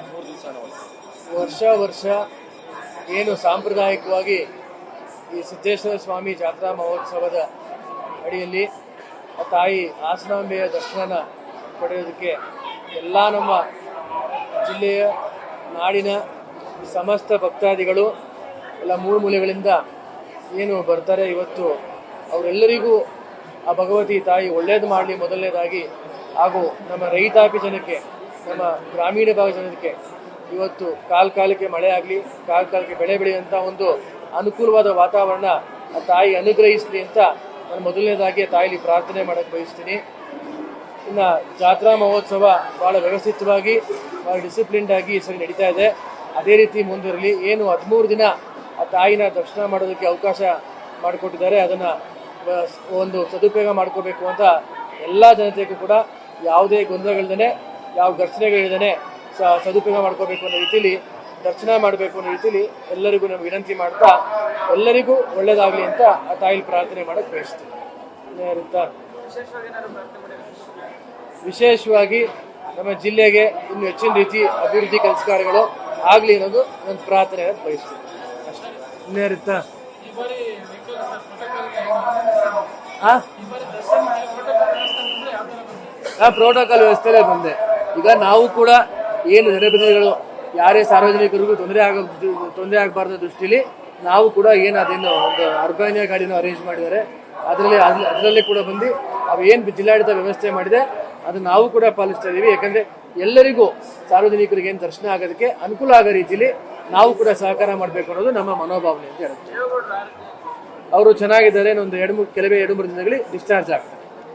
13 ದಿವಸ ವರ್ಷ ಏನು ಸಾಂಪ್ರದಾಯಿಕವಾಗಿ ಈ ಸಿದ್ದೇಶ್ವರ ಸ್ವಾಮಿ ಜಾತ್ರಾ ಮಹೋತ್ಸವದ ಅಡಿಯಲ್ಲಿ ತಾಯಿ ಹಾಸನಾಂಬೆಯ ದರ್ಶನ ಪಡೆಯೋದಕ್ಕೆ ಎಲ್ಲ ನಮ್ಮ ಜಿಲ್ಲೆಯ ನಾಡಿನ ಸಮಸ್ತ ಭಕ್ತಾದಿಗಳು ಎಲ್ಲ ಮೂಲೆಗಳಿಂದ ಏನು ಬರ್ತಾರೆ. ಇವತ್ತು ಅವರೆಲ್ಲರಿಗೂ ಆ ಭಗವತಿ ತಾಯಿ ಒಳ್ಳೇದು ಮಾಡಲಿ ಮೊದಲನೇದಾಗಿ, ಹಾಗೂ ನಮ್ಮ ರೈತಾಪಿ ಜನಕ್ಕೆ, ನಮ್ಮ ಗ್ರಾಮೀಣ ಭಾಗದ ಜನಕ್ಕೆ ಇವತ್ತು ಕಾಲಕ್ಕೆ ಮಳೆ ಆಗಲಿ, ಕಾಲಕ್ಕೆ ಬೆಳೆ ಬೆಳೆಯುವಂಥ ಒಂದು ಅನುಕೂಲವಾದ ವಾತಾವರಣ ಆ ತಾಯಿ ಅನುಗ್ರಹಿಸಲಿ ಅಂತ ನಾನು ಮೊದಲನೇದಾಗಿ ತಾಯಿಲಿ ಪ್ರಾರ್ಥನೆ ಮಾಡೋಕ್ಕೆ ಬಯಸ್ತೀನಿ. ಇನ್ನು ಜಾತ್ರಾ ಮಹೋತ್ಸವ ಭಾಳ ವ್ಯವಸ್ಥಿತವಾಗಿ, ಭಾಳ ಡಿಸಿಪ್ಲಿನ್ಡ್ ಆಗಿ ಸರಿ ನಡೀತಾ ಇದೆ. ಅದೇ ರೀತಿ ಮುಂದುವರಲಿ. ಏನು 13 ದಿನ ಆ ತಾಯಿನ ದರ್ಶನ ಮಾಡೋದಕ್ಕೆ ಅವಕಾಶ ಮಾಡಿಕೊಟ್ಟಿದ್ದಾರೆ, ಅದನ್ನು ಒಂದು ಸದುಪಯೋಗ ಮಾಡ್ಕೋಬೇಕು ಅಂತ ಎಲ್ಲ ಜನತೆಗೂ ಕೂಡ ಯಾವುದೇ ಗೊಂದಲಗಳಿಲ್ಲದೆ, ಯಾವ ಘರ್ಷಣೆಗಳಿಲ್ಲದೆ ಸದುಪಯೋಗ ಮಾಡ್ಕೋಬೇಕು ಅನ್ನೋ ರೀತಿಯಲ್ಲಿ, ದರ್ಶನ ಮಾಡಬೇಕು ಅನ್ನೋ ರೀತಿಯಲ್ಲಿ ಎಲ್ಲರಿಗೂ ನಾವು ವಿನಂತಿ ಮಾಡ್ತಾ ಎಲ್ಲರಿಗೂ ಒಳ್ಳೇದಾಗಲಿ ಅಂತ ಆ ತಾಯಿಲಿ ಪ್ರಾರ್ಥನೆ ಮಾಡೋಕ್ಕೆ ಬಯಸ್ತೀನಿ. ವಿಶೇಷವಾಗಿ ನಮ್ಮ ಜಿಲ್ಲೆಗೆ ಇನ್ನು ಹೆಚ್ಚಿನ ರೀತಿ ಅಭಿವೃದ್ಧಿ ಕೆಲಸ ಕಾರ್ಯಗಳು ಆಗಲಿ ಅನ್ನೋದು ನನ್ನ ಪ್ರಾರ್ಥನೆ ಬಯಸ್ತೀನಿ ಅಷ್ಟೇ. ಇನ್ನೇರಿತ್ತಾ ಪ್ರೋಟೋಕಾಲ್ ವ್ಯವಸ್ಥೆಯಲ್ಲೇ ಬಂದೆ. ಈಗ ನಾವು ಕೂಡ ಏನು ಜನಪ್ರತಿನಿಧಿಗಳು ಯಾರೇ ಸಾರ್ವಜನಿಕರಿಗೂ ತೊಂದರೆ ಆಗಬಾರ್ದು ದೃಷ್ಟಿಲಿ ನಾವು ಕೂಡ ಏನು ಅದೇನು ಒಂದು ಅರ್ಬಾನಿಯಾ ಗಾಡಿನೂ ಅರೇಂಜ್ ಮಾಡಿದ್ದಾರೆ, ಅದರಲ್ಲಿ ಕೂಡ ಬಂದು ಅವೇನು ಜಿಲ್ಲಾಡಳಿತ ವ್ಯವಸ್ಥೆ ಮಾಡಿದೆ ಅದನ್ನು ನಾವು ಕೂಡ ಪಾಲಿಸ್ತಾ ಇದ್ದೀವಿ. ಯಾಕಂದರೆ ಎಲ್ಲರಿಗೂ ಸಾರ್ವಜನಿಕರಿಗೆ ಏನು ದರ್ಶನ ಆಗೋದಕ್ಕೆ ಅನುಕೂಲ ಆಗೋ ರೀತಿಯಲ್ಲಿ ನಾವು ಕೂಡ ಸಹಕಾರ ಮಾಡಬೇಕು ಅನ್ನೋದು ನಮ್ಮ ಮನೋಭಾವನೆ ಅಂತ ಹೇಳುತ್ತೆ. ಅವರು ಚೆನ್ನಾಗಿದ್ದಾರೆ, ಒಂದು ಕೆಲವೇ 2-3 ದಿನಗಳಲ್ಲಿ ಡಿಸ್ಚಾರ್ಜ್ ಆಗ್ತಾರೆ.